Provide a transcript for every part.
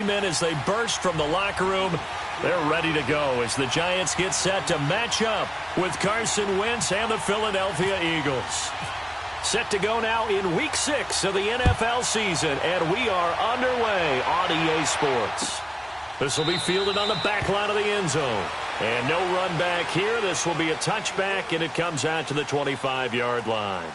linemen as they burst from the locker room. They're ready to go as the Giants get set to match up with Carson Wentz and the Philadelphia Eagles. Set to go now in Week 6 of the NFL season, and we are underway on EA Sports. This will be fielded on the back line of the end zone. And no run back here. This will be a touchback, and it comes out to the 25-yard line.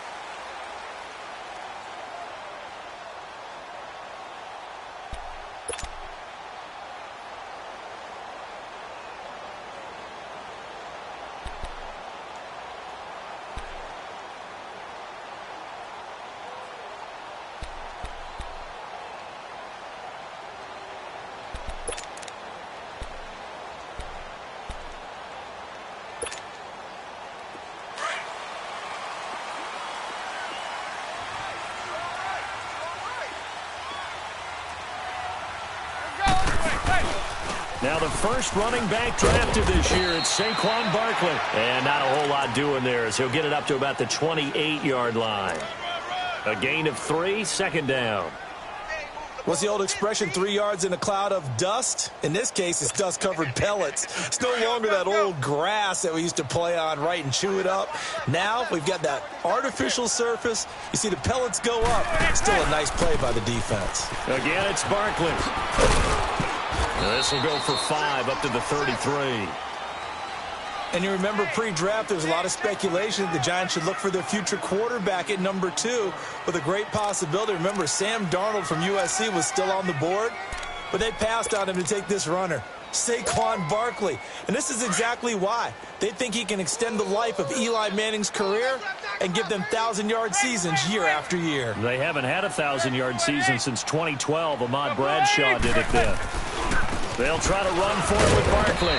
Now the first running back drafted this year, it's Saquon Barkley. And not a whole lot doing there as he'll get it up to about the 28-yard line. A gain of 3, second down. What's the old expression, 3 yards in a cloud of dust? In this case, it's dust-covered pellets. It's no longer that old grass that we used to play on, right, and chew it up. Now we've got that artificial surface. You see the pellets go up. Still a nice play by the defense. Again, it's Barkley. This will go for 5 up to the 33. And you remember pre-draft, there was a lot of speculation the Giants should look for their future quarterback at number 2 with a great possibility. Remember, Sam Darnold from USC was still on the board, but they passed on him to take this runner, Saquon Barkley. And this is exactly why. They think he can extend the life of Eli Manning's career and give them 1,000-yard seasons year after year. They haven't had a 1,000-yard season since 2012. Ahmad Bradshaw did it then. They'll try to run for it with Barkley.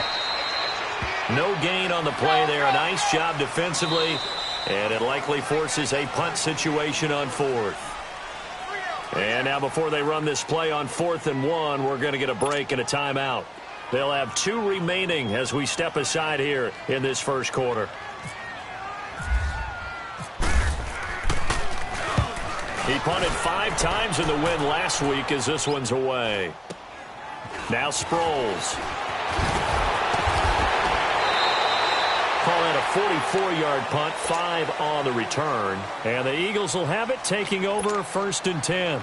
No gain on the play there. A nice job defensively. And it likely forces a punt situation on 4th. And now before they run this play on 4th and 1, we're going to get a break and a timeout. They'll have 2 remaining as we step aside here in this first quarter. He punted 5 times in the win last week as this one's away. Now Sproles. Call it a 44-yard punt, 5 on the return. And the Eagles will have it, taking over 1st and 10.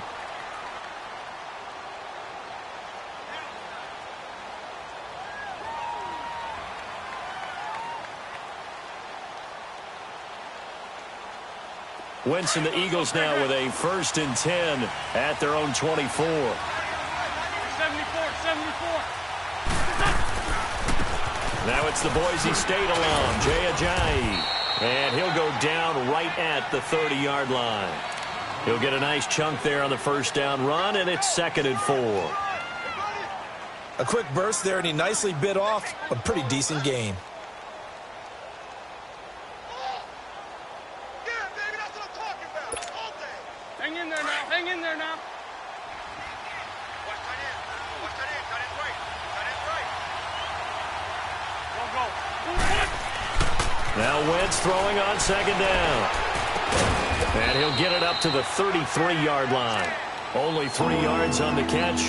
Wentz and the Eagles now with a 1st and 10 at their own 24. Now it's the Boise State alum, Jay Ajayi. And he'll go down right at the 30-yard line. He'll get a nice chunk there on the first down run, and it's 2nd and 4. A quick burst there, and he nicely bit off a pretty decent gain. Hang in there now. Hang in there now. Now Wentz throwing on 2nd down. And he'll get it up to the 33-yard line. Only 3 yards on the catch.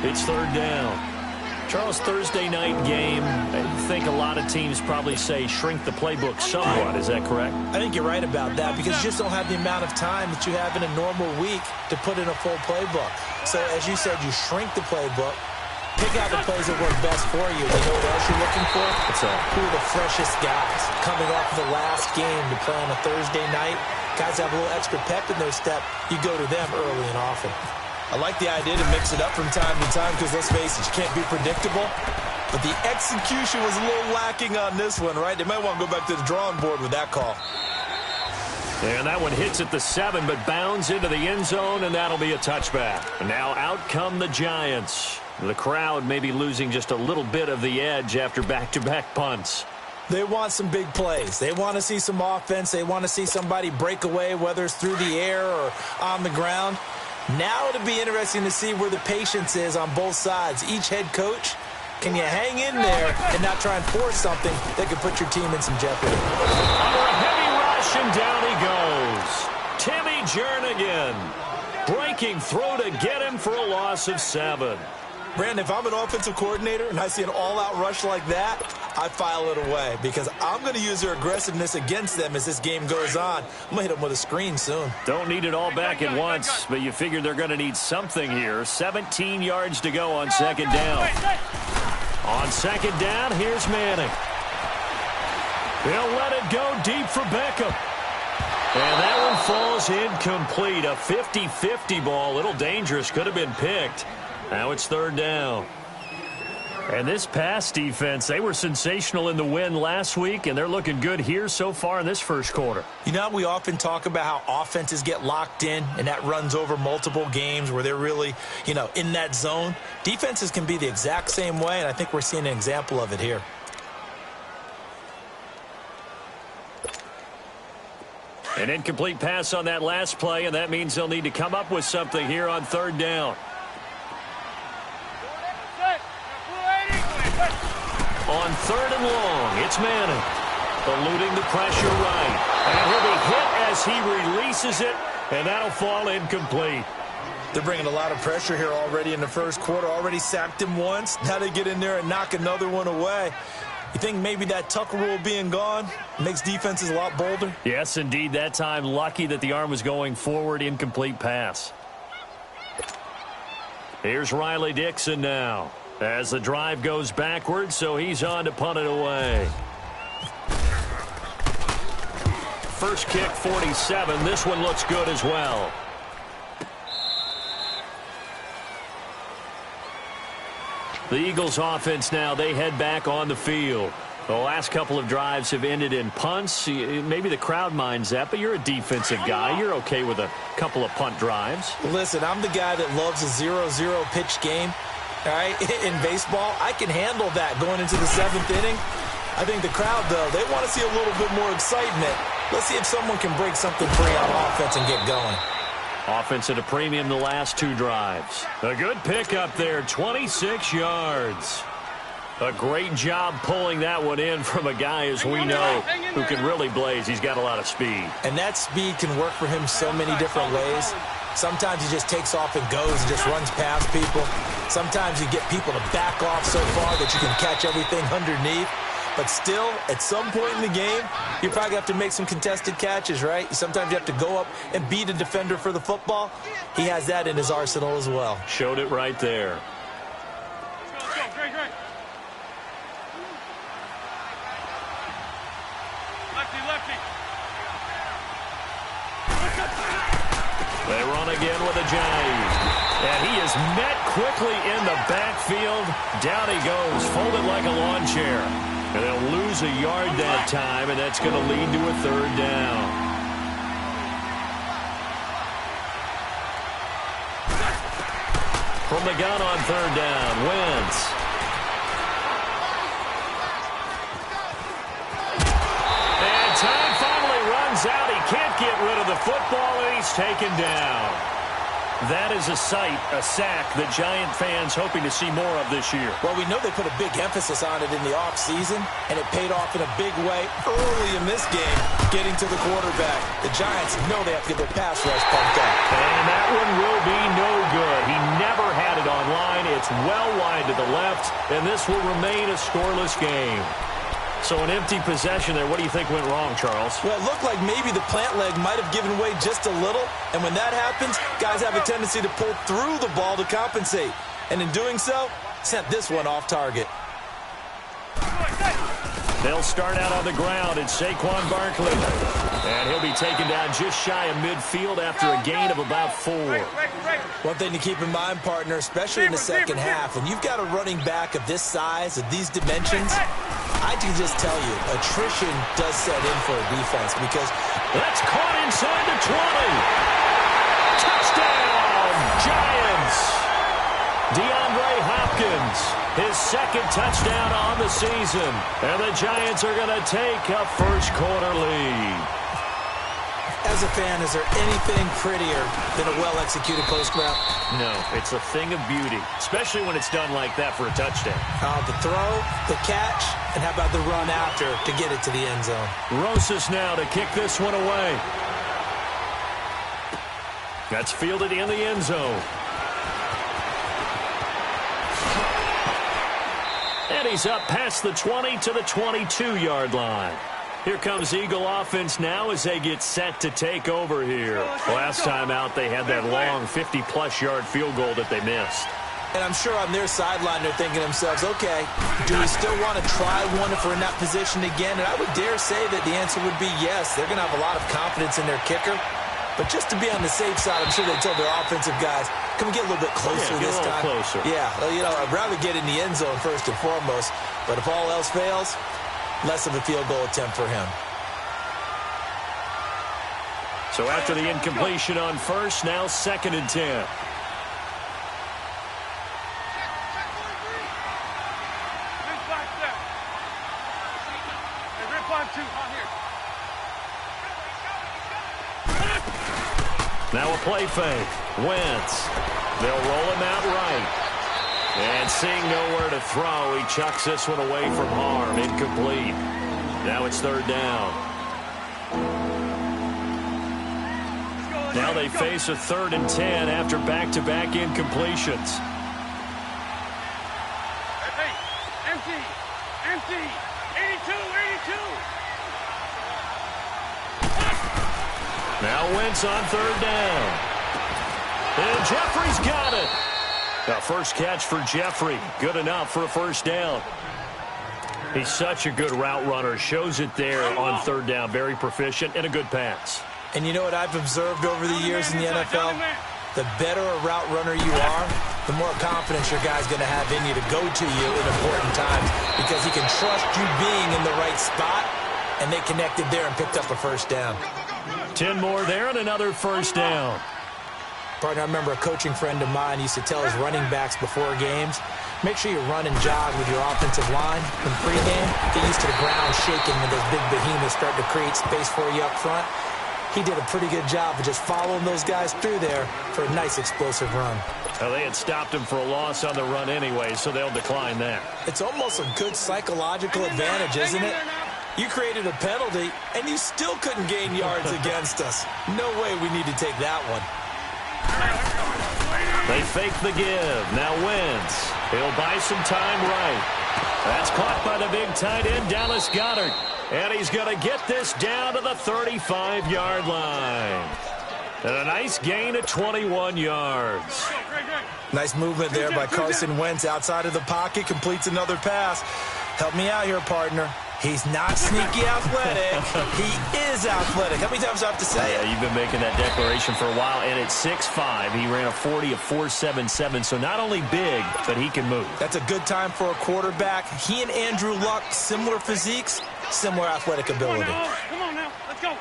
It's 3rd down. Charles, Thursday night game, I think a lot of teams probably say shrink the playbook somewhat. Is that correct? I think you're right about that because you just don't have the amount of time that you have in a normal week to put in a full playbook. So, as you said, you shrink the playbook. Pick out the plays that work best for you. You know what else you're looking for? What's that? Who are the freshest guys coming off of the last game to play on a Thursday night? Guys have a little extra pep in their step. You go to them early and often. I like the idea to mix it up from time to time because, let's face it, you can't be predictable. But the execution was a little lacking on this one, right? They might want to go back to the drawing board with that call. And that one hits at the 7, but bounds into the end zone, and that'll be a touchback. And now out come the Giants. The crowd may be losing just a little bit of the edge after back-to-back punts. They want some big plays. They want to see some offense. They want to see somebody break away, whether it's through the air or on the ground. Now it'll be interesting to see where the patience is on both sides. Each head coach, can you hang in there and not try and force something that could put your team in some jeopardy? Under a heavy rush, and down he goes. Timmy Jernigan breaking through to get him for a loss of 7. Brandon, if I'm an offensive coordinator and I see an all-out rush like that, I file it away because I'm going to use their aggressiveness against them as this game goes on. I'm going to hit them with a screen soon. Don't need it all back at once, but you figure they're going to need something here. 17 yards to go on second down. On second down, here's Manning. He'll let it go deep for Beckham. And that one falls incomplete. A 50-50 ball. A little dangerous. Could have been picked. Now it's third down. And this pass defense, they were sensational in the win last week, and they're looking good here so far in this first quarter. You know, we often talk about how offenses get locked in, and that runs over multiple games where they're really, in that zone. Defenses can be the exact same way, and I think we're seeing an example of it here. An incomplete pass on that last play, and that means they'll need to come up with something here on third down. On third and long, it's Manning. Eluding the pressure right. And he'll be hit as he releases it, and that'll fall incomplete. They're bringing a lot of pressure here already in the first quarter. Already sacked him once. Now they get in there and knock another one away. You think maybe that Tucker rule being gone makes defenses a lot bolder? Yes, indeed. That time, lucky that the arm was going forward. Incomplete pass. Here's Riley Dixon now. As the drive goes backwards, so he's on to punt it away. First kick, 47. This one looks good as well. The Eagles offense now, they head back on the field. The last couple of drives have ended in punts. Maybe the crowd minds that, but you're a defensive guy. You're okay with a couple of punt drives. Listen, I'm the guy that loves a 0-0 pitch game. All right, in baseball, I can handle that going into the seventh inning. I think the crowd, though, they want to see a little bit more excitement. Let's see if someone can break something free on offense and get going. Offense at a premium the last two drives. A good pickup there, 26 yards. A great job pulling that one in from a guy, as we know, who can really blaze. He's got a lot of speed. And that speed can work for him so many different ways. Sometimes he just takes off and goes and just runs past people. Sometimes you get people to back off so far that you can catch everything underneath. But still, at some point in the game, you probably have to make some contested catches, right? Sometimes you have to go up and beat a defender for the football. He has that in his arsenal as well. Showed it right there. They run again with a jive. And he is met quickly in the backfield. Down he goes, folded like a lawn chair. And they'll lose a yard that time, and that's going to lead to a third down. From the gun on third down, Wentz. And time finally runs out. He can't get rid of the football, and he's taken down. That is a sight, a sack that Giant fans hoping to see more of this year. Well, we know they put a big emphasis on it in the offseason, and it paid off in a big way early in this game, getting to the quarterback. The Giants know they have to get their pass rush pumped up. And that one will be no good. He never had it on line. It's well wide to the left, and this will remain a scoreless game. So an empty possession there. What do you think went wrong, Charles? Well, it looked like maybe the plant leg might have given way just a little. And when that happens, guys have a tendency to pull through the ball to compensate. And in doing so, sent this one off target. They'll start out on the ground. It's Saquon Barkley. And he'll be taken down just shy of midfield after a gain of about 4. One thing to keep in mind, partner, especially in the second half, when you've got a running back of this size, of these dimensions, I can just tell you, attrition does set in for a defense because that's caught inside the 20. Touchdown, Giants. DeAndre Hopkins, his second touchdown on the season. And the Giants are going to take a first quarter lead. As a fan, is there anything prettier than a well-executed post route? No, it's a thing of beauty, especially when it's done like that for a touchdown. The throw, the catch, and how about the run after to get it to the end zone? Rosas now to kick this one away. That's fielded in the end zone. And he's up past the 20 to the 22-yard line. Here comes Eagle offense now as they get set to take over here. Last time out, they had that long 50-plus yard field goal that they missed. And I'm sure on their sideline they're thinking to themselves, okay, do we still want to try one if we're in that position again? And I would dare say that the answer would be yes. They're going to have a lot of confidence in their kicker. But just to be on the safe side, I'm sure they told their offensive guys, can we get a little bit closer this time? Closer. Yeah, well, you know, I'd rather get in the end zone first and foremost. But if all else fails, less of a field goal attempt for him. So after the incompletion on first, now 2nd and 10. Now a play fake. Wentz. They'll roll him out right. And seeing nowhere to throw, he chucks this one away from harm. Incomplete. Now it's 3rd down. Now they face a 3rd and 10 after back-to-back incompletions. Hey, empty. 82. Now Wentz on 3rd down. And Jeffrey's got it. The first catch for Jeffrey. Good enough for a 1st down. He's such a good route runner. Shows it there on 3rd down. Very proficient and a good pass. And you know what I've observed over the years in the NFL? The better a route runner you are, the more confidence your guy's going to have in you to go to you in important times because he can trust you being in the right spot, and they connected there and picked up a 1st down. 10 more there and another 1st down. Partner, I remember a coaching friend of mine used to tell his running backs before games, make sure you run and jog with your offensive line in pregame. Get used to the ground shaking when those big behemoths start to create space for you up front. He did a pretty good job of just following those guys through there for a nice explosive run. Well, they had stopped him for a loss on the run anyway, so they'll decline that. It's almost a good psychological advantage, isn't it? You created a penalty, and you still couldn't gain yards against us. No way we need to take that one. They fake the give. Now Wentz. He'll buy some time right. That's caught by the big tight end, Dallas Goedert. And he's going to get this down to the 35-yard line. And a nice gain of 21 yards. Nice movement there by Carson Wentz outside of the pocket. Completes another pass. Help me out here, partner. He's not sneaky athletic. He is athletic. How many times do I have to say it? Yeah, you've been making that declaration for a while. And at 6'5", he ran a 40 of 4.77. So not only big, but he can move. That's a good time for a quarterback. He and Andrew Luck, similar physiques, similar athletic ability. Come on now. Let's go.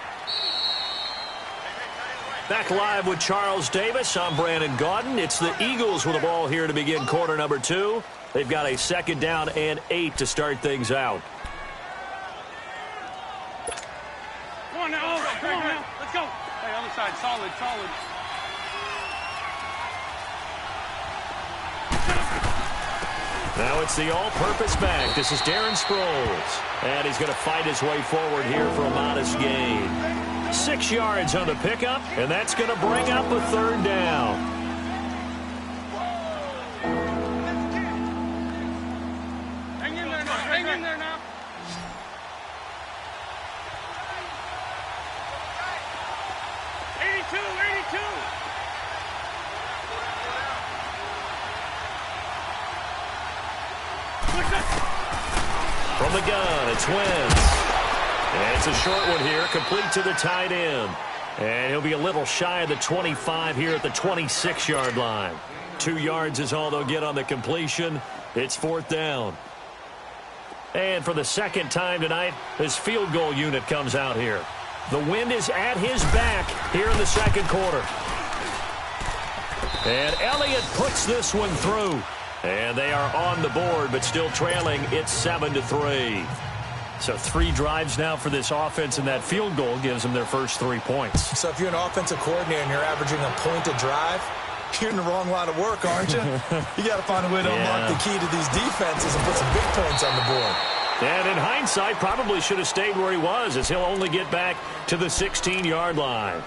Back live with Charles Davis. I'm Brandon Gaudin. It's the Eagles with the ball here to begin quarter number 2. They've got a 2nd down and 8 to start things out. Come on now. Let's go. Hey, other side. Solid. Now it's the all-purpose back. This is Darren Sproles. And he's going to fight his way forward here for a modest gain. 6 yards on the pickup, and that's going to bring up a 3rd down. Hang in there now. From the gun, it's Wentz. And it's a short one here, complete to the tight end. And he'll be a little shy of the 25 here at the 26-yard line. 2 yards is all they'll get on the completion. It's 4th down. And for the 2nd time tonight, his field goal unit comes out here. The wind is at his back here in the 2nd quarter. And Elliott puts this one through. And they are on the board, but still trailing. It's 7-3. So 3 drives now for this offense, and that field goal gives them their first 3 points. So if you're an offensive coordinator and you're averaging a point a drive, you're in the wrong line of work, aren't you? You got to find a way to unlock the key to these defenses and put some big points on the board. And in hindsight, probably should have stayed where he was, as he'll only get back to the 16-yard line.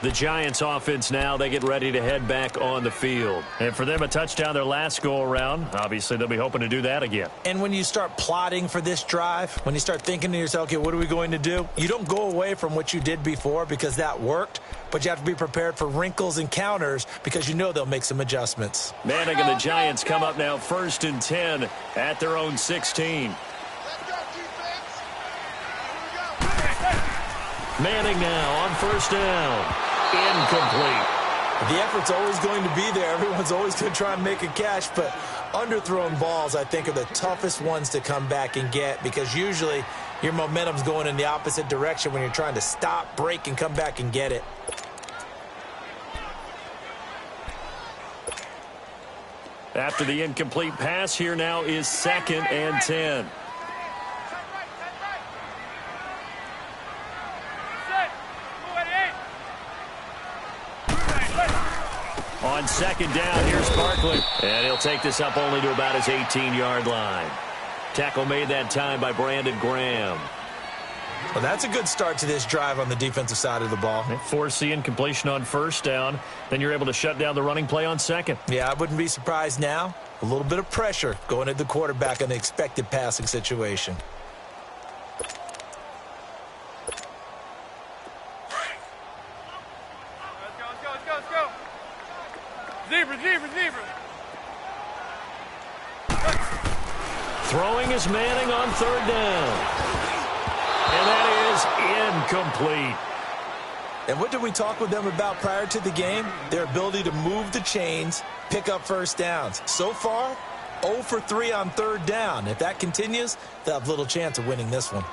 The Giants offense now, they get ready to head back on the field. And for them, a touchdown their last go-around. Obviously, they'll be hoping to do that again. And when you start plotting for this drive, when you start thinking to yourself, okay, what are we going to do? You don't go away from what you did before because that worked, but you have to be prepared for wrinkles and counters because you know they'll make some adjustments. Manning and the Giants come up now 1st and 10 at their own 16. Manning now on 1st down. Incomplete. The effort's always going to be there. Everyone's always going to try and make a catch, but underthrown balls, I think, are the toughest ones to come back and get because usually your momentum's going in the opposite direction when you're trying to stop, break, and come back and get it. After the incomplete pass, here now is 2nd and 10. On 2nd down, here's Barkley. And he'll take this up only to about his 18-yard line. Tackle made that time by Brandon Graham. Well, that's a good start to this drive on the defensive side of the ball. Force the incompletion on 1st down. Then you're able to shut down the running play on 2nd. Yeah, I wouldn't be surprised now. A little bit of pressure going at the quarterback in the expected passing situation. Zebra, zebra, zebra. Throwing is Manning on 3rd down. And that is incomplete. And what did we talk with them about prior to the game? Their ability to move the chains, pick up 1st downs. So far, 0 for 3 on 3rd down. If that continues, they'll have little chance of winning this one.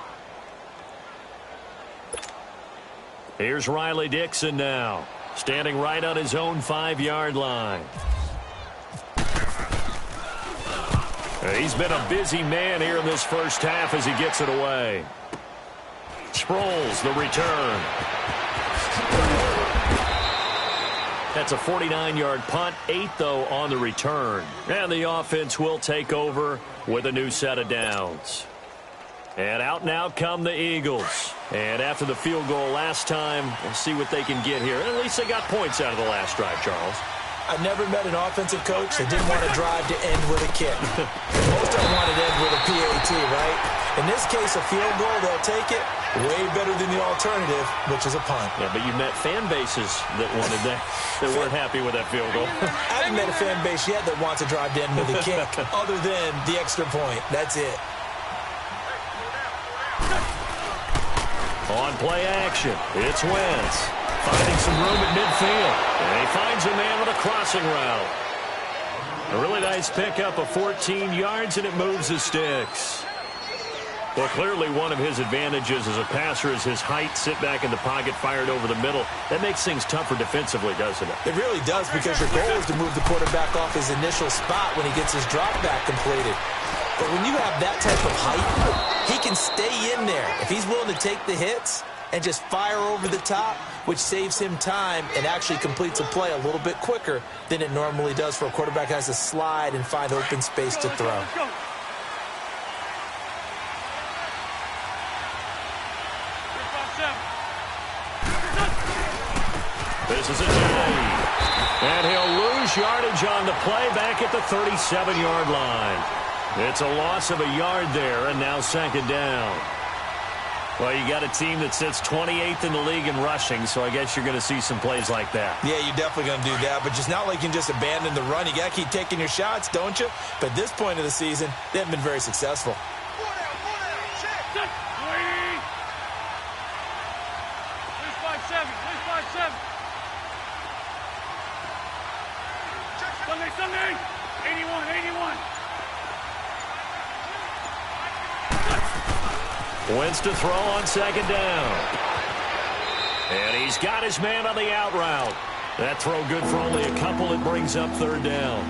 Here's Riley Dixon now. Standing right on his own 5-yard line. He's been a busy man here in this first half as he gets it away. Sproles, the return. That's a 49-yard punt, 8 though on the return. And the offense will take over with a new set of downs. And out now come the Eagles. And after the field goal last time, we'll see what they can get here. At least they got points out of the last drive, Charles. I never met an offensive coach that didn't want a drive to end with a kick. Most of them want it to end with a PAT, right? In this case, a field goal, they'll take it. Way better than the alternative, which is a punt. Yeah, but you met fan bases that wanted that, that weren't happy with that field goal. I haven't met a fan base yet that wants a drive to end with a kick, other than the extra point. That's it. On play action, it's Wentz. Finding some room at midfield. And he finds a man with a crossing route. A really nice pickup of 14 yards, and it moves the sticks. Well, clearly one of his advantages as a passer is his height. Sit back in the pocket, fired over the middle. That makes things tougher defensively, doesn't it? It really does, because your goal is to move the quarterback off his initial spot when he gets his drop back completed. But when you have that type of height, he can stay in there. If he's willing to take the hits and just fire over the top, which saves him time and actually completes a play a little bit quicker than it normally does for a quarterback who has to slide and find open space to throw. This is a day. And he'll lose yardage on the play back at the 37-yard line. It's a loss of a yard there, and now 2nd down. Well, you got a team that sits 28th in the league in rushing, so I guess you're going to see some plays like that. Yeah, you're definitely going to do that, but just not like you can just abandon the run. You got to keep taking your shots, don't you? But at this point of the season, they haven't been very successful. Sunday, 81, 81. Wentz to throw on 2nd down. And he's got his man on the out route. That throw good for only a couple. It brings up 3rd down.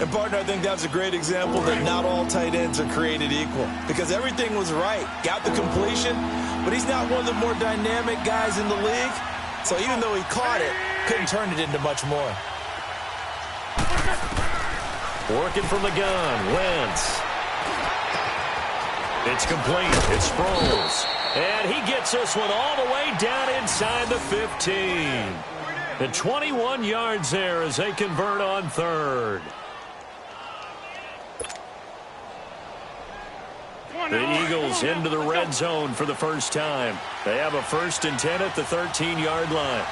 And, partner, I think that's a great example that not all tight ends are created equal, because everything was right. Got the completion, but he's not one of the more dynamic guys in the league. So even though he caught it, couldn't turn it into much more. Working from the gun, Wentz. It's complete. It's Sproles. And he gets this one all the way down inside the 15. And 21 yards there as they convert on third. The Eagles into the red zone for the first time. They have a 1st and 10 at the 13-yard line.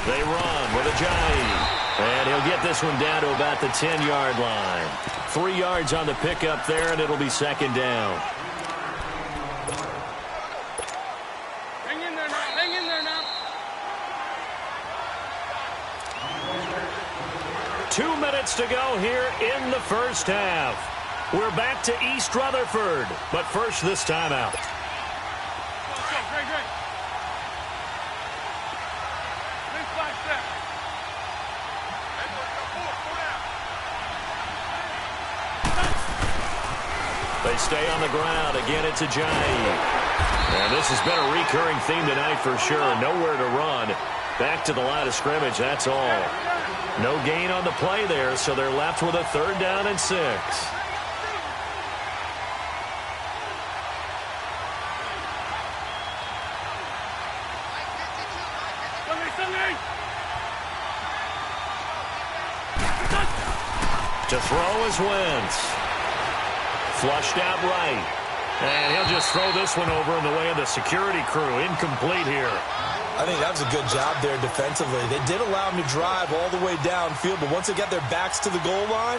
They run with Ajayi. And he'll get this one down to about the 10-yard line. 3 yards on the pickup there, and it'll be 2nd down. Hang in there now. Hang in there now. 2 minutes to go here in the first half. We're back to East Rutherford, but first this timeout. Let's go. Great, great. Nice flash step. They stay on the ground. Again, it's Ajayi. And this has been a recurring theme tonight for sure. Nowhere to run. Back to the line of scrimmage, that's all. No gain on the play there, so they're left with a 3rd down and 6. To throw is Wentz. Flushed out right. And he'll just throw this one over in the way of the security crew. Incomplete here. I think that was a good job there defensively. They did allow him to drive all the way downfield, but once they got their backs to the goal line,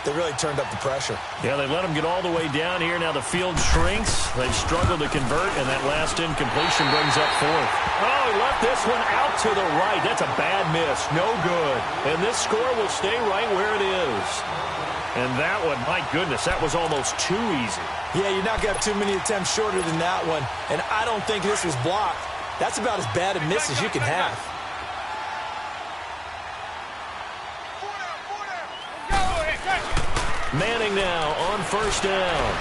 they really turned up the pressure. Yeah, they let him get all the way down here. Now the field shrinks. They've struggled to convert, and that last incompletion brings up 4th. Oh, he left this one out to the right. That's a bad miss. No good. And this score will stay right where it is. And that one, my goodness, that was almost too easy. Yeah, you're not going to have too many attempts shorter than that one. And I don't think this was blocked. That's about as bad a miss as you can have. Manning now on 1st down.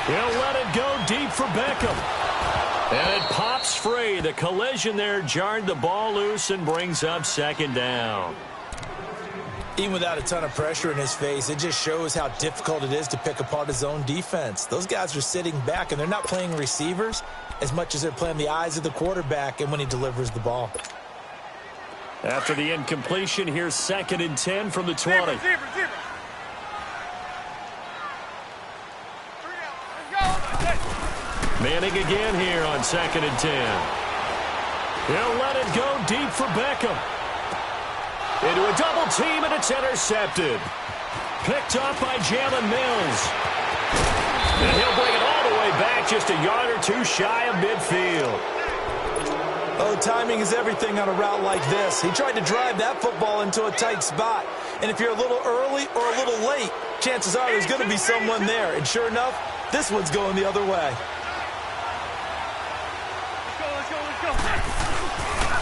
He'll let it go deep for Beckham. And it pops free. The collision there jarred the ball loose and brings up 2nd down. Even without a ton of pressure in his face, it just shows how difficult it is to pick apart his own defense. Those guys are sitting back, and they're not playing receivers as much as they're playing the eyes of the quarterback and when he delivers the ball. After the incompletion, here's 2nd and 10 from the 20. Receiver. Manning again here on 2nd and 10. He'll let it go deep for Beckham. Into a double team, and it's intercepted. Picked up by Jalen Mills. And he'll bring it all the way back, just a yard or two shy of midfield. Oh, timing is everything on a route like this. He tried to drive that football into a tight spot. And if you're a little early or a little late, chances are there's going to be someone there. And sure enough, this one's going the other way. Let's go.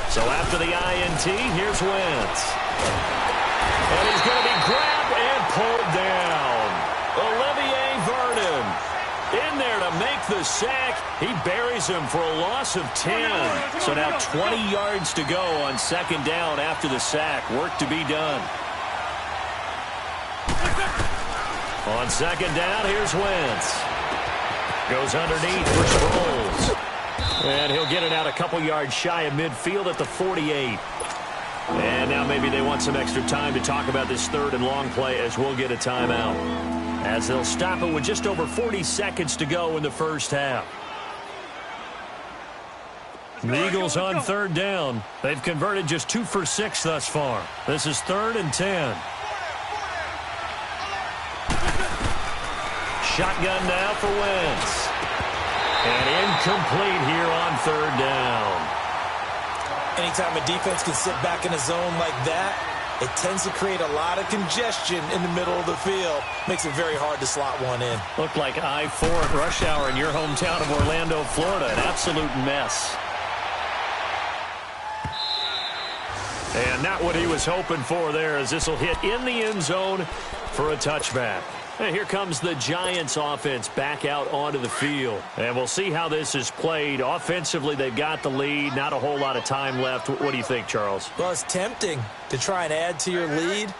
So after the INT, here's Wentz. And he's going to be grabbed and pulled down. Olivier Vernon in there to make the sack. He buries him for a loss of 10. So now 20 yards to go on 2nd down after the sack. Work to be done. On 2nd down, here's Wentz. Goes underneath for Sproles. And he'll get it out a couple yards shy of midfield at the 48. And now maybe they want some extra time to talk about this 3rd and long play as we'll get a timeout. As they'll stop it with just over 40 seconds to go in the first half. The Eagles on 3rd down. They've converted just 2 for 6 thus far. This is 3rd and 10. Shotgun now for Wentz. And incomplete here on 3rd down. Anytime a defense can sit back in a zone like that, it tends to create a lot of congestion in the middle of the field. Makes it very hard to slot one in. Looked like I-4 at rush hour in your hometown of Orlando, Florida. An absolute mess. And not what he was hoping for there, as this will hit in the end zone for a touchback. And here comes the Giants offense back out onto the field. And we'll see how this is played. Offensively, they've got the lead. Not a whole lot of time left. What do you think, Charles? Well, it's tempting to try and add to your lead,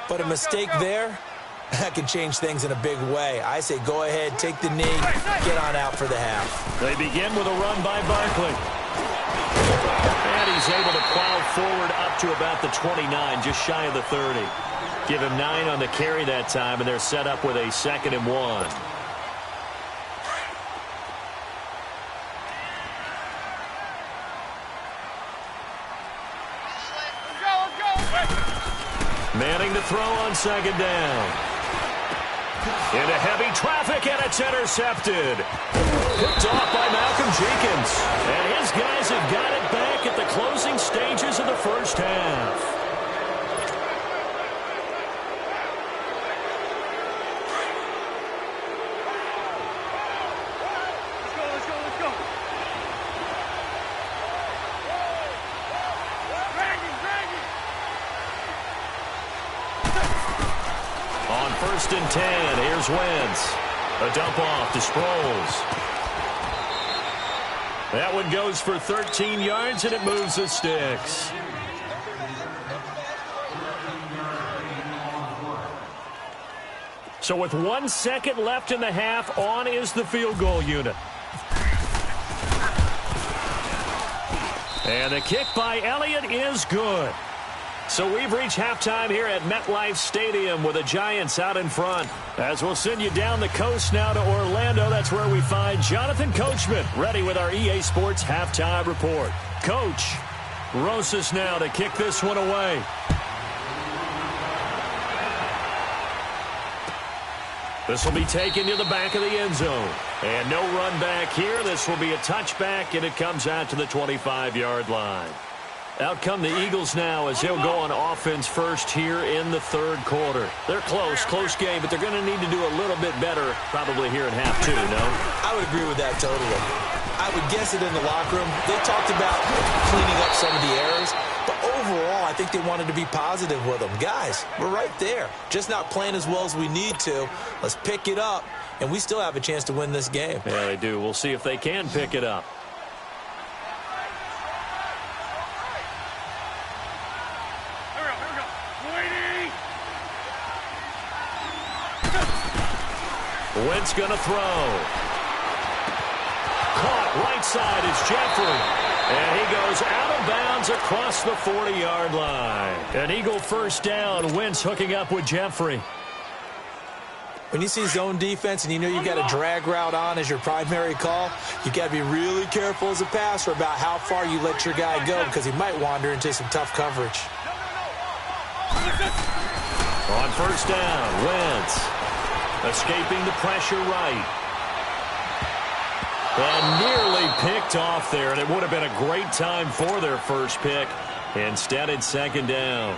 but a mistake there, that can change things in a big way. I say go ahead, take the knee, get on out for the half. They begin with a run by Barkley. And he's able to plow forward up to about the 29, just shy of the 30. Give him 9 on the carry that time, and they're set up with a 2nd and 1. Manning to throw on 2nd down. Into heavy traffic, and it's intercepted. Picked off by Malcolm Jenkins. And his guys have got it back at the closing stages of the first half. On 1st and 10, here's Wentz. A dump off to Sproles. That one goes for 13 yards, and it moves the sticks. So with 1 second left in the half, on is the field goal unit. And the kick by Elliott is good. So we've reached halftime here at MetLife Stadium with the Giants out in front. As we'll send you down the coast now to Orlando, that's where we find Jonathan Coachman ready with our EA Sports Halftime Report. Coach, Rosas now to kick this one away. This will be taken to the back of the end zone. And no run back here. This will be a touchback, and it comes out to the 25-yard line. Out come the Eagles now as they'll go on offense first here in the 3rd quarter. They're close game, but they're going to need to do a little bit better probably here in half 2, no? I would agree with that totally. I would guess it in the locker room. They talked about cleaning up some of the errors, but overall, I think they wanted to be positive with them. Guys, we're right there. Just not playing as well as we need to. Let's pick it up, and we still have a chance to win this game. Yeah, they do. We'll see if they can pick it up. Wentz going to throw. Caught right side is Jeffrey. And he goes out of bounds across the 40-yard line. An Eagle first down. Wentz hooking up with Jeffrey. When you see zone defense and you know you've got a drag route on as your primary call, you got to be really careful as a passer about how far you let your guy go because he might wander into some tough coverage. On first down, Wentz. Escaping the pressure right. And nearly picked off there, and it would have been a great time for their first pick. Instead, it's 2nd down.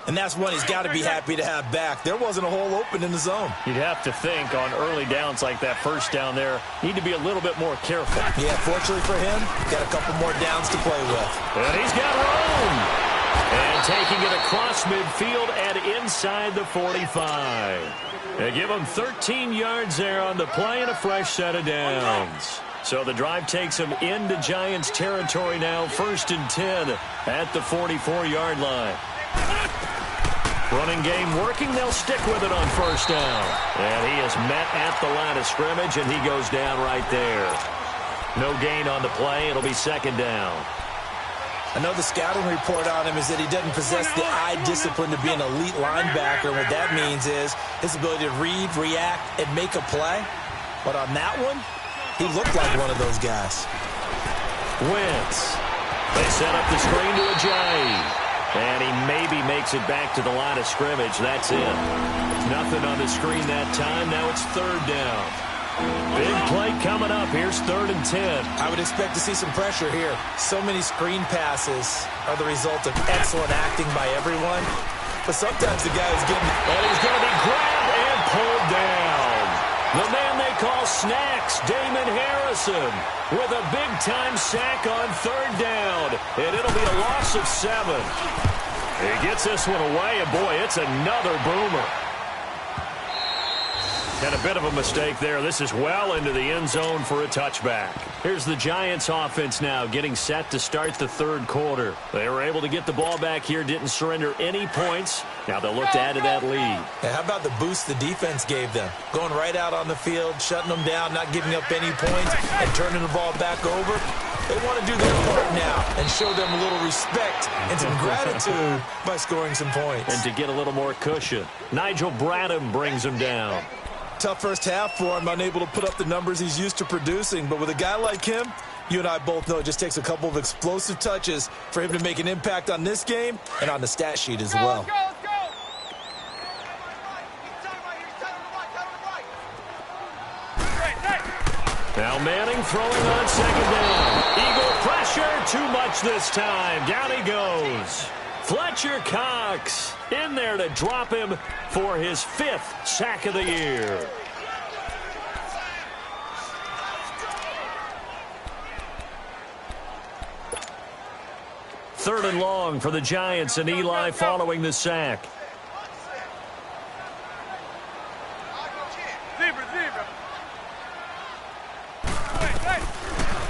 And that's one he's got to be happy to have back. There wasn't a hole open in the zone. You'd have to think on early downs like that first down there, need to be a little bit more careful. Yeah, fortunately for him, got a couple more downs to play with. And he's got room. And taking it across midfield and inside the 45. They give him 13 yards there on the play and a fresh set of downs. So the drive takes him into Giants territory now, 1st and 10 at the 44-yard line. Running game working. They'll stick with it on first down. And he is met at the line of scrimmage, and he goes down right there. No gain on the play. It'll be 2nd down. I know the scouting report on him is that he doesn't possess the eye discipline to be an elite linebacker. What that means is his ability to read, react, and make a play. But on that one, he looked like one of those guys. Wentz. They set up the screen to Ajayi. And he maybe makes it back to the line of scrimmage. That's it. Nothing on the screen that time. Now it's 3rd down. Big play coming up. Here's 3rd and 10. I would expect to see some pressure here. So many screen passes are the result of excellent acting by everyone. But sometimes the guy is getting... And he's going to be grabbed and pulled down. The man they call Snacks, Damon Harrison, with a big-time sack on 3rd down. And it'll be a loss of 7. He gets this one away, and boy, it's another boomer. And a bit of a mistake there. This is well into the end zone for a touchback. Here's the Giants offense now getting set to start the third quarter. They were able to get the ball back here, didn't surrender any points. Now they'll look to add to that lead. And how about the boost the defense gave them? Going right out on the field, shutting them down, not giving up any points, and turning the ball back over. They want to do their part now and show them a little respect and some gratitude by scoring some points. And to get a little more cushion, Nigel Bradham brings him down. Tough first half for him, unable to put up the numbers he's used to producing. But with a guy like him, you and I both know it just takes a couple of explosive touches for him to make an impact on this game and on the stat sheet as well. Now Manning throwing on second down. Eagle pressure, too much this time. Down he goes. Fletcher Cox in there to drop him for his 5th sack of the year. Third and long for the Giants, and Eli following the sack.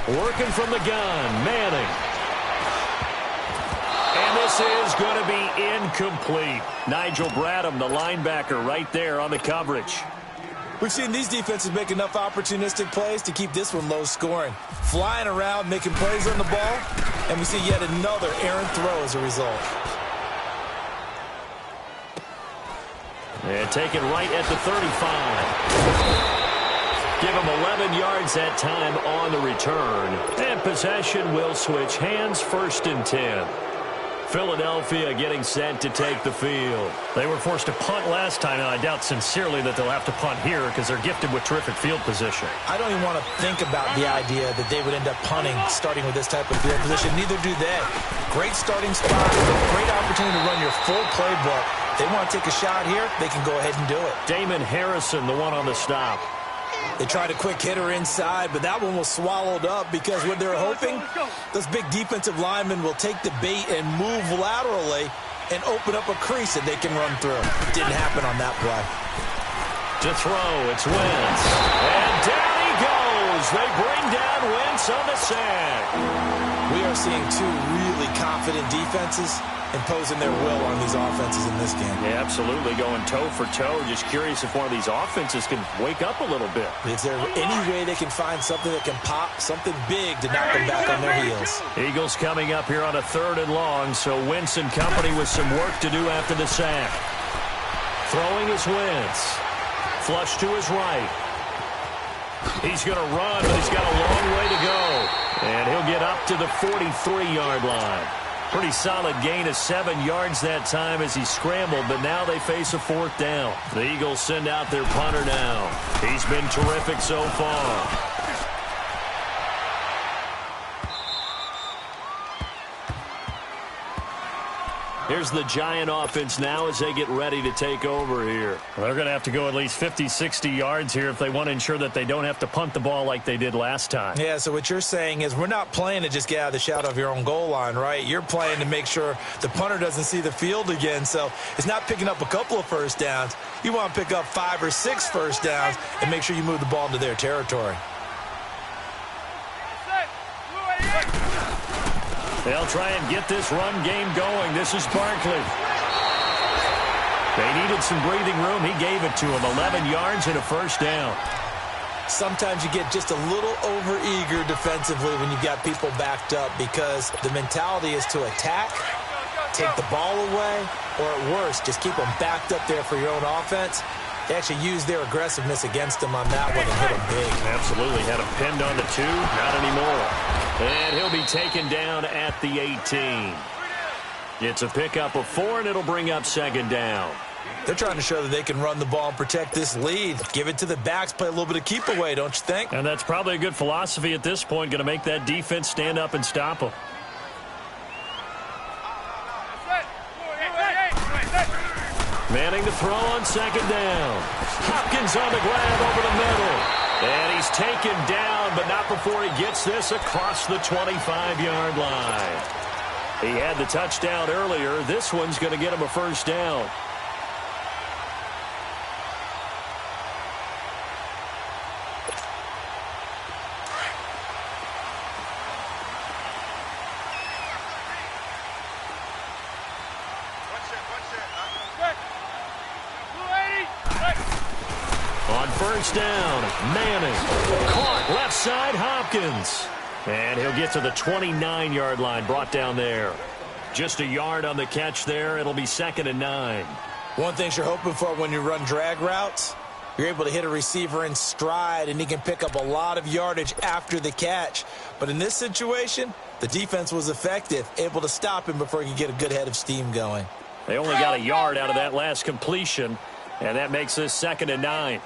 Working from the gun, Manning. And this is going to be incomplete. Nigel Bradham, the linebacker, right there on the coverage. We've seen these defenses make enough opportunistic plays to keep this one low scoring. Flying around, making plays on the ball, and we see yet another errant throw as a result. And taken right at the 35. Give him 11 yards that time on the return. And possession will switch hands, 1st and 10. Philadelphia getting set to take the field. They were forced to punt last time, and I doubt sincerely that they'll have to punt here because they're gifted with terrific field position. I don't even want to think about the idea that they would end up punting starting with this type of field position. Neither do they. Great starting spot, great opportunity to run your full playbook. They want to take a shot here, they can go ahead and do it. Damon Harrison, the one on the stop. They tried a quick hitter inside, but that one was swallowed up because what they're hoping, those big defensive linemen will take the bait and move laterally and open up a crease that they can run through. Didn't happen on that play. To throw, it's Wentz. And down he goes. They bring down Wentz on the sack. We are seeing two really confident defenses imposing their will on these offenses in this game. Yeah, absolutely, going toe for toe. Just curious if one of these offenses can wake up a little bit. Is there any way they can find something that can pop, something big to knock them back on their heels? Eagles coming up here on a 3rd and long, so Wentz and company with some work to do after the sack. Throwing is Wentz. Flush to his right. He's going to run, but he's got a long way to go. And he'll get up to the 43-yard line. Pretty solid gain of 7 yards that time as he scrambled, but now they face a 4th down. The Eagles send out their punter now. He's been terrific so far. Here's the Giant offense now as they get ready to take over here. Well, they're going to have to go at least 50, 60 yards here if they want to ensure that they don't have to punt the ball like they did last time. Yeah, so what you're saying is we're not playing to just get out of the shadow of your own goal line, right? You're playing to make sure the punter doesn't see the field again. So it's not picking up a couple of first downs. You want to pick up 5 or 6 first downs and make sure you move the ball into their territory. They'll try and get this run game going. This is Barkley. They needed some breathing room. He gave it to them. 11 yards and a first down. Sometimes you get just a little over-eager defensively when you've got people backed up because the mentality is to attack, take the ball away, or at worst, just keep them backed up there for your own offense. They actually used their aggressiveness against them on that one and hit them big. Absolutely. Had him pinned on the 2. Not anymore. And he'll be taken down at the 18. It's a pickup of 4, and it'll bring up 2nd down. They're trying to show that they can run the ball and protect this lead. Give it to the backs, play a little bit of keep away, don't you think? And that's probably a good philosophy at this point, going to make that defense stand up and stop them. Manning to throw on 2nd down. Hopkins on the grab over the middle. And he's taken down, but not before he gets this across the 25-yard line. He had the touchdown earlier. This one's going to get him a first down. first down. Manning. Caught left side, Hopkins. And he'll get to the 29-yard line, brought down there. Just a yard on the catch there. It'll be 2nd and 9. One thing you're hoping for when you run drag routes, you're able to hit a receiver in stride, and he can pick up a lot of yardage after the catch. But in this situation, the defense was effective, able to stop him before he could get a good head of steam going. They only got a yard out of that last completion, and that makes this 2nd and 9.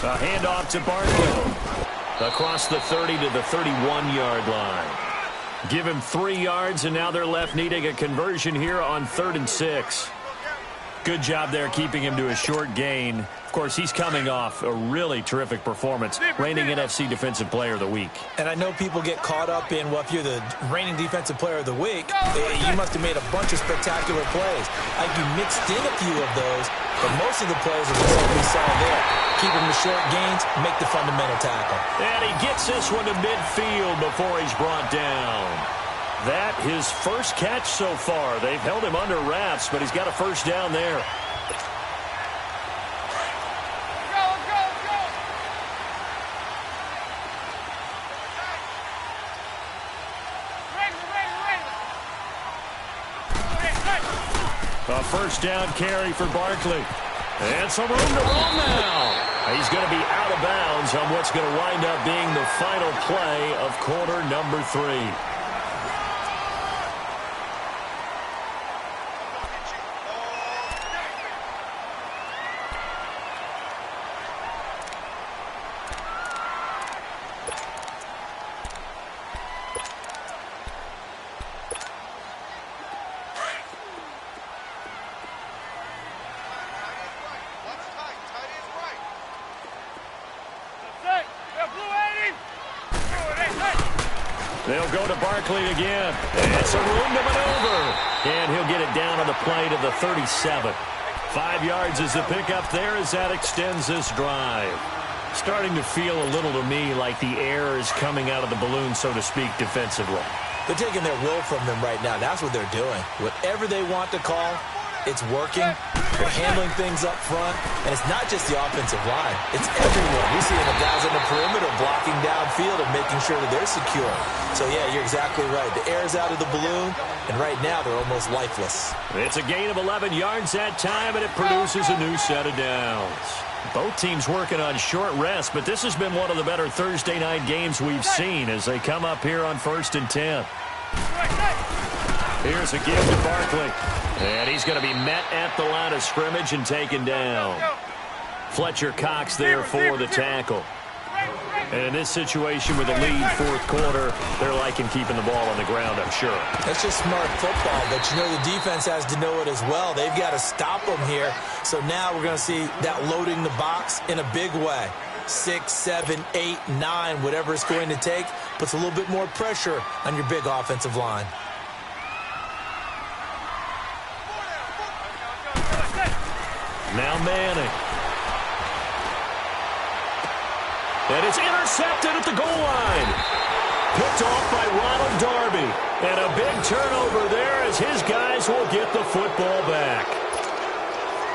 A handoff to Barkley. Across the 30 to the 31-yard line. Give him 3 yards, and now they're left needing a conversion here on 3rd and 6. Good job there keeping him to a short gain. Of course, he's coming off a really terrific performance, reigning NFC Defensive Player of the Week. And I know people get caught up in, well, if you're the reigning Defensive Player of the Week, you must have made a bunch of spectacular plays. I think you mixed in a few of those, but most of the plays are just like we saw there. Keep him to short gains, make the fundamental tackle. And he gets this one to midfield before he's brought down. That his first catch so far. They've held him under wraps, but he's got a first down there. A first down carry for Barkley. And some room to roll now. He's going to be out of bounds on what's going to wind up being the final play of quarter number 3. They'll go to Barkley again. And some room to maneuver. And he'll get it down on the play to the 37. 5 yards is the pickup there as that extends this drive. Starting to feel a little to me like the air is coming out of the balloon, so to speak, defensively. They're taking their will from them right now. That's what they're doing. Whatever they want to call, it's working. They're handling things up front. And it's not just the offensive line. It's everyone. We see the guys on the perimeter blocking downfield and making sure that they're secure. So, yeah, you're exactly right. The air's out of the balloon, and right now they're almost lifeless. It's a gain of 11 yards that time, and it produces a new set of downs. Both teams working on short rest, but this has been one of the better Thursday night games we've seen as they come up here on 1st and 10. Here's a give to Barkley. And he's going to be met at the line of scrimmage and taken down. Fletcher Cox there for the tackle. And in this situation with a lead 4th quarter, they're liking keeping the ball on the ground, I'm sure. That's just smart football, but you know the defense has to know it as well. They've got to stop them here. So now we're going to see that loading the box in a big way. 6, 7, 8, 9, whatever it's going to take, puts a little bit more pressure on your big offensive line. Now Manning. And it's intercepted at the goal line. Picked off by Ronald Darby. And a big turnover there as his guys will get the football back.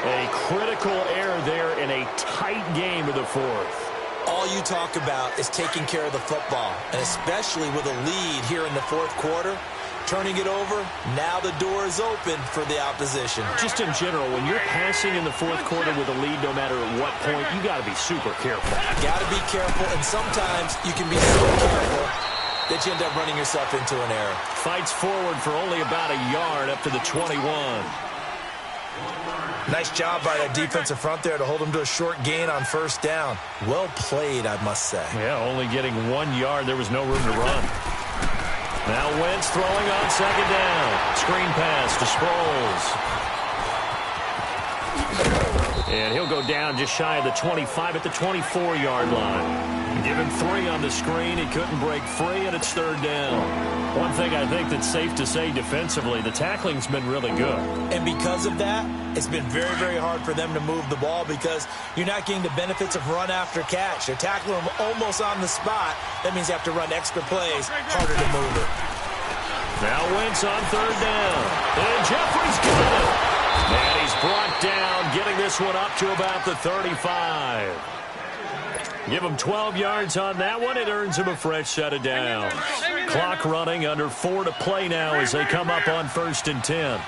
A critical error there in a tight game of the 4th. All you talk about is taking care of the football, and especially with a lead here in the 4th quarter. Turning it over, now the door is open for the opposition. Just in general, when you're passing in the 4th quarter with a lead, no matter at what point, you got to be super careful. Got to be careful, and sometimes you can be so careful that you end up running yourself into an error. Fights forward for only about a yard up to the 21. Nice job by that defensive front there to hold him to a short gain on 1st down. Well played, I must say. Yeah, only getting 1 yard. There was no room to run. Now Wentz throwing on 2nd down. Screen pass to Sproles. And he'll go down just shy of the 25 at the 24-yard line. Give him 3 on the screen. He couldn't break free, and it's 3rd down. One thing I think that's safe to say defensively, the tackling's been really good. And because of that, it's been very, very hard for them to move the ball because you're not getting the benefits of run after catch. They're tackling them almost on the spot. That means you have to run extra plays, harder to move it. Now Wentz on third down. And Jeffrey's got it. And he's brought down, getting this one up to about the 35. Give him 12 yards on that one. It earns him a fresh set of downs. Clock running, under 4 to play now as they come up on 1st and 10.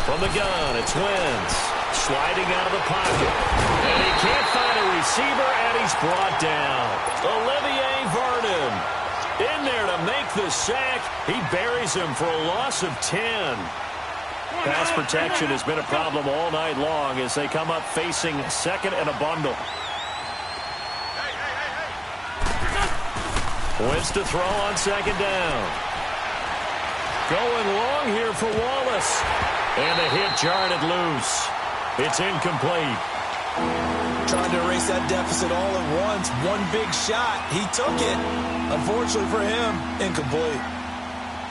From the gun, it's Wentz. Sliding out of the pocket. And he can't find a receiver, and he's brought down. Olivier Vernon in there to make the sack. He buries him for a loss of 10. Pass protection has been a problem all night long as they come up facing second and a bundle. Wentz to throw on second down. Going long here for Wallace. And the hit jarred it loose. It's incomplete. Trying to erase that deficit all at once. One big shot. He took it. Unfortunately for him, incomplete.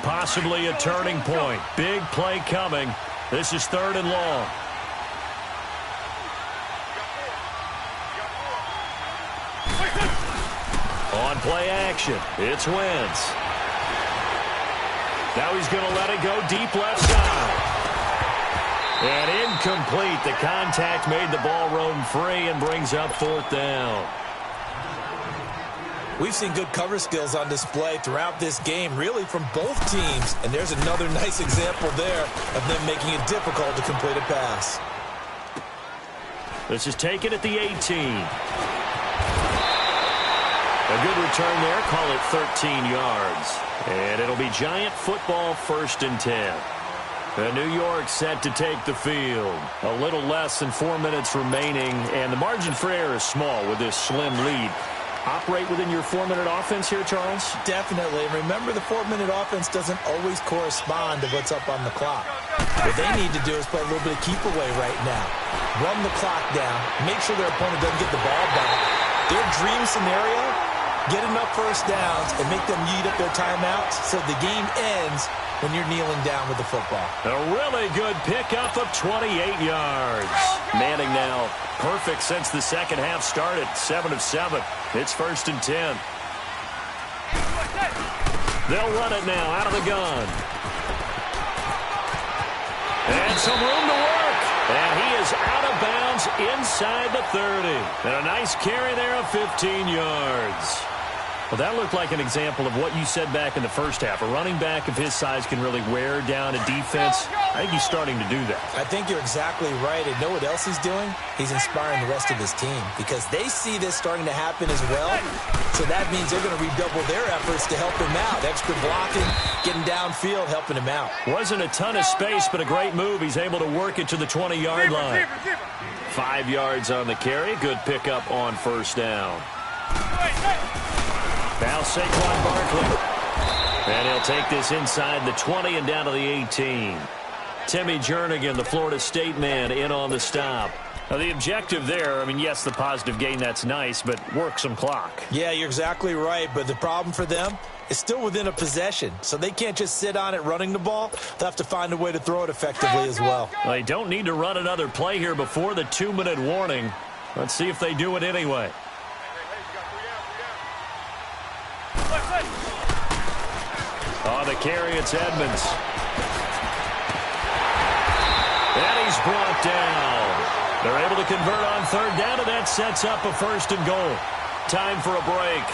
Possibly a turning point. Big play coming. This is 3rd and long. On play action, it's Wentz. Now he's going to let it go deep left side. And incomplete. The contact made the ball roam free and brings up 4th down. We've seen good cover skills on display throughout this game, really from both teams. And there's another nice example there of them making it difficult to complete a pass. This is taken at the 18. A good return there, call it 13 yards. And it'll be Giant football, 1st and 10. New York set to take the field. A little less than 4 minutes remaining, and the margin for error is small with this slim lead. Operate within your 4-minute offense here, Charles? Definitely. Remember, the 4-minute offense doesn't always correspond to what's up on the clock. What they need to do is play a little bit of keep away right now. Run the clock down. Make sure their opponent doesn't get the ball back. Their dream scenario, get enough first downs and make them eat up their timeouts so the game ends when you're kneeling down with the football. A really good pickup of 28 yards. Manning now perfect since the second half started. 7 of 7. It's 1st and 10. They'll run it now out of the gun. And some room to work. And he is out of bounds inside the 30. And a nice carry there of 15 yards. Well, that looked like an example of what you said back in the first half. A running back of his size can really wear down a defense. I think he's starting to do that. I think you're exactly right. And know what else he's doing? He's inspiring the rest of his team because they see this starting to happen as well. So that means they're going to redouble their efforts to help him out. Extra blocking, getting downfield, helping him out. Wasn't a ton of space, but a great move. He's able to work it to the 20-yard line. 5 yards on the carry. Good pickup on 1st down. Now Saquon Barkley. And he'll take this inside the 20 and down to the 18. Timmy Jernigan, the Florida State man, in on the stop. Now the objective there, I mean, yes, the positive gain, that's nice, but work some clock. Yeah, you're exactly right, but the problem for them is still within a possession, so they can't just sit on it running the ball. They'll have to find a way to throw it effectively as well. They don't need to run another play here before the 2-minute warning. Let's see if they do it anyway. On the carry, it's Edmonds. And he's brought down. They're able to convert on 3rd down, and that sets up a 1st and goal. Time for a break.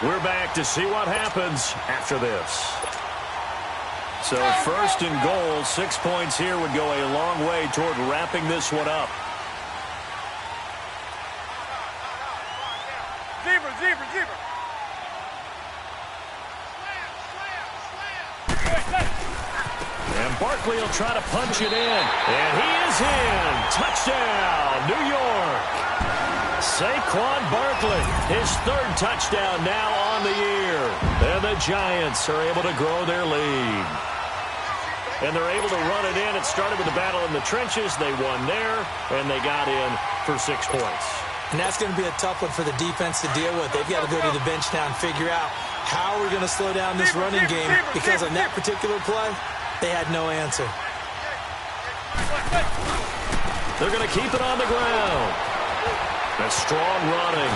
We're back to see what happens after this. So 1st and goal, 6 points here would go a long way toward wrapping this one up. Zebra. And Barkley will try to punch it in. And he is in. Touchdown, New York. Saquon Barkley, his 3rd touchdown now on the year. And the Giants are able to grow their lead. And they're able to run it in. It started with a battle in the trenches. They won there, and they got in for 6 points. And that's going to be a tough one for the defense to deal with. They've got to go to the bench now and figure out how we're going to slow down this running game, because on that particular play, they had no answer. They're going to keep it on the ground. A strong running.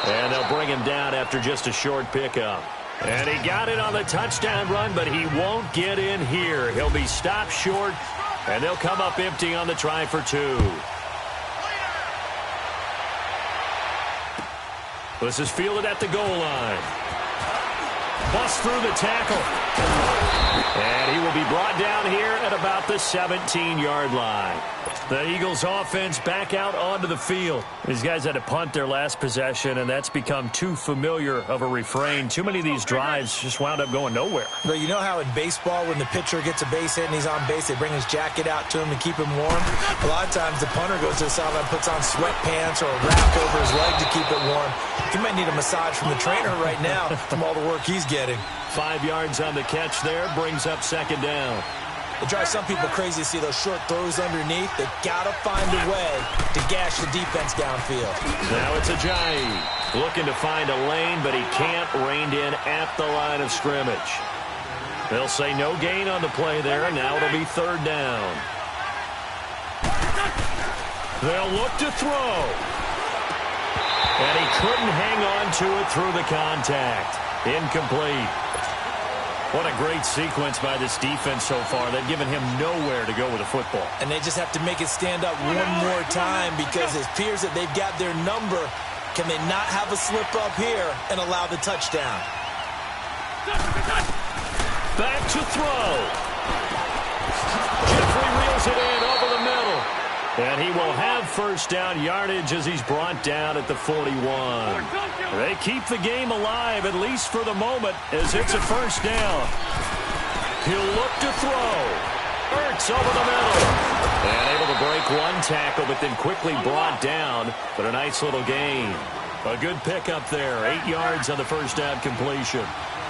And they'll bring him down after just a short pickup. And he got it on the touchdown run, but he won't get in here. He'll be stopped short, and they'll come up empty on the try for 2. This is fielded at the goal line. Busts through the tackle. And he will be brought down here at about the 17-yard line. The Eagles offense back out onto the field. These guys had to punt their last possession, and that's become too familiar of a refrain. Too many of these drives just wound up going nowhere. But you know how in baseball, when the pitcher gets a base hit and he's on base, they bring his jacket out to him to keep him warm? A lot of times the punter goes to the sideline, puts on sweatpants or a wrap over his leg to keep it warm. He might need a massage from the trainer right now from all the work he's getting. 5 yards on the catch there, brings up 2nd down. It drives some people crazy to see those short throws underneath. They got to find a way to gash the defense downfield. Now it's Ajayi looking to find a lane, but he can't, reined in at the line of scrimmage. They'll say no gain on the play there, and now it'll be 3rd down. They'll look to throw. And he couldn't hang on to it through the contact. Incomplete. What a great sequence by this defense so far. They've given him nowhere to go with the football. And they just have to make it stand up one more time because it appears that they've got their number. Can they not have a slip up here and allow the touchdown? Back to throw. Jeffrey reels it in over the middle. And he will have 1st down yardage as he's brought down at the 41. They keep the game alive, at least for the moment, as it's a 1st down. He'll look to throw. Ertz over the middle. And able to break one tackle, but then quickly brought down. But a nice little gain. A good pickup there. 8 yards on the 1st down completion.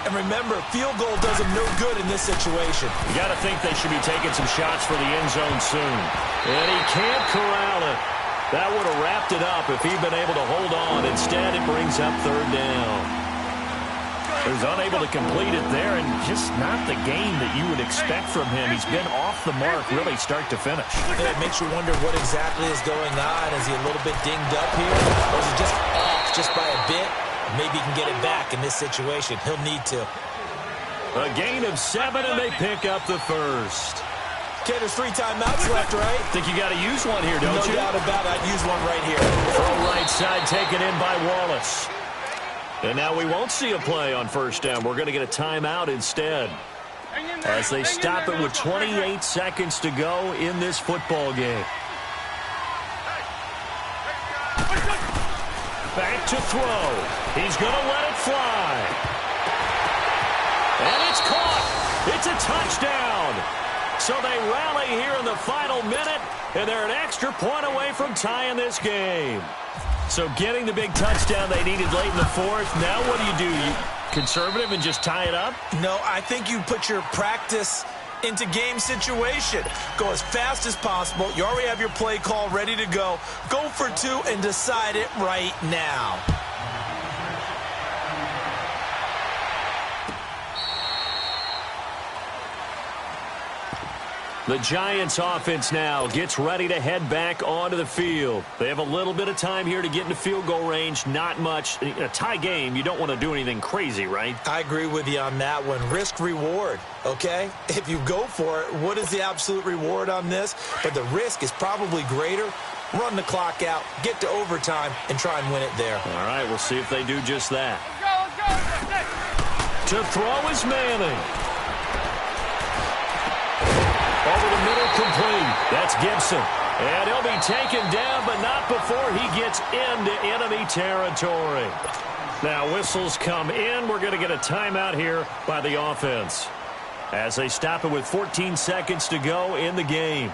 And remember, field goal does them no good in this situation. You got to think they should be taking some shots for the end zone soon. And he can't corral it. That would have wrapped it up if he'd been able to hold on. Instead, it brings up 3rd down. He was unable to complete it there, and just not the game that you would expect from him. He's been off the mark really start to finish. Yeah, it makes you wonder what exactly is going on. Is he a little bit dinged up here? Or is he just off just by a bit? Maybe he can get it back in this situation. He'll need to. A gain of 7, and they pick up the 1st. Okay, there's 3 timeouts left, right? Think you got to use one here, don't you? No doubt about it. I'd use one right here. Throw right side taken in by Wallace. And now we won't see a play on 1st down. We're going to get a timeout instead. As they stop it with 28 seconds to go in this football game. Back to throw. He's going to let it fly. And it's caught. It's a touchdown. So they rally here in the final minute, and they're an extra point away from tying this game. So getting the big touchdown they needed late in the 4th. Now what do? You conservative and just tie it up? No, I think you put your practice into game situation. Go as fast as possible. You already have your play call ready to go. Go for 2 and decide it right now. The Giants offense now gets ready to head back onto the field. They have a little bit of time here to get into field goal range. Not much. In a tie game, you don't want to do anything crazy, right? I agree with you on that one. Risk reward, okay? If you go for it, what is the absolute reward on this? But the risk is probably greater. Run the clock out, get to overtime, and try and win it there. All right, we'll see if they do just that. To throw is Manning. Over the middle, complete. That's Gibson. And he'll be taken down, but not before he gets into enemy territory. Now, whistles come in. We're going to get a timeout here by the offense as they stop it with 14 seconds to go in the game.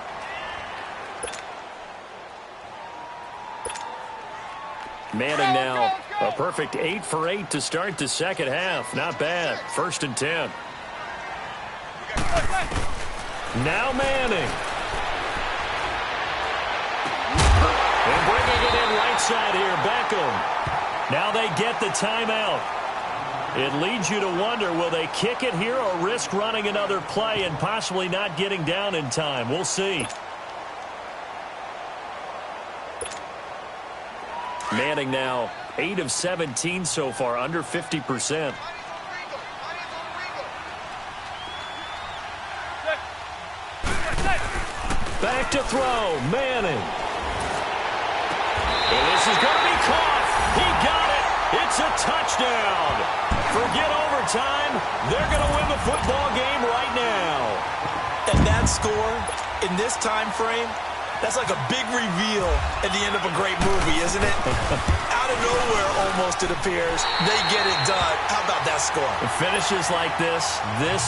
Manning now a perfect 8 for 8 to start the second half. Not bad. 1st and 10. Now Manning. And bringing it in right side here, Beckham. Now they get the timeout. It leads you to wonder, will they kick it here or risk running another play and possibly not getting down in time? We'll see. Manning now 8 of 17 so far, under 50%. Back to throw, Manning. And this is going to be caught. He got it. It's a touchdown. Forget overtime. They're going to win the football game right now. And that score in this time frame, that's like a big reveal at the end of a great movie, isn't it? Out of nowhere, almost, it appears, they get it done. How about that score? The finishes like this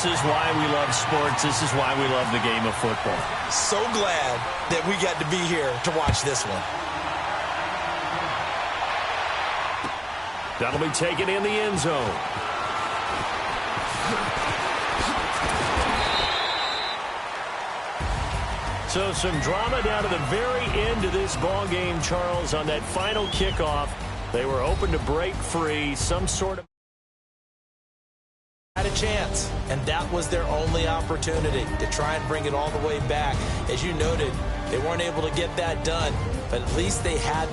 is why we love sports. This is why we love the game of football. So glad that we got to be here to watch this one. That'll be taken in the end zone. So some drama down to the very end of this ball game, Charles, on that final kickoff. They were open to break free, some sort of had a chance, and that was their only opportunity to try and bring it all the way back. As you noted, they weren't able to get that done, but at least they had